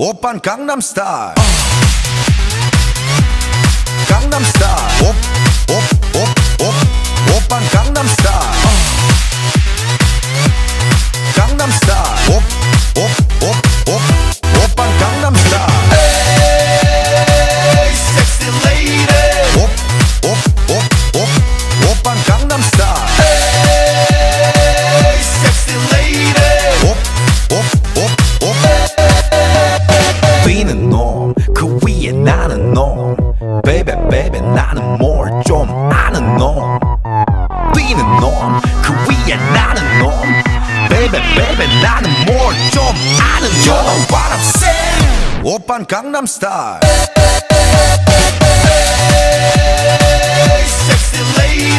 오빤 강남스타일 강남스타일 오빤 강남스타일 강남스타일 오빤 강남스타일 Hey sexy lady 오빤 강남스타일 Hey sexy lady B는 놈 그 위에 나는 놈 Baby baby 나는 뭘 좀 아는 놈 B는 놈 그 위에 나는 놈 Baby baby 나는 뭘 좀 아는 놈 You know what I'm saying 오빤 강남스타일 Hey sexy lady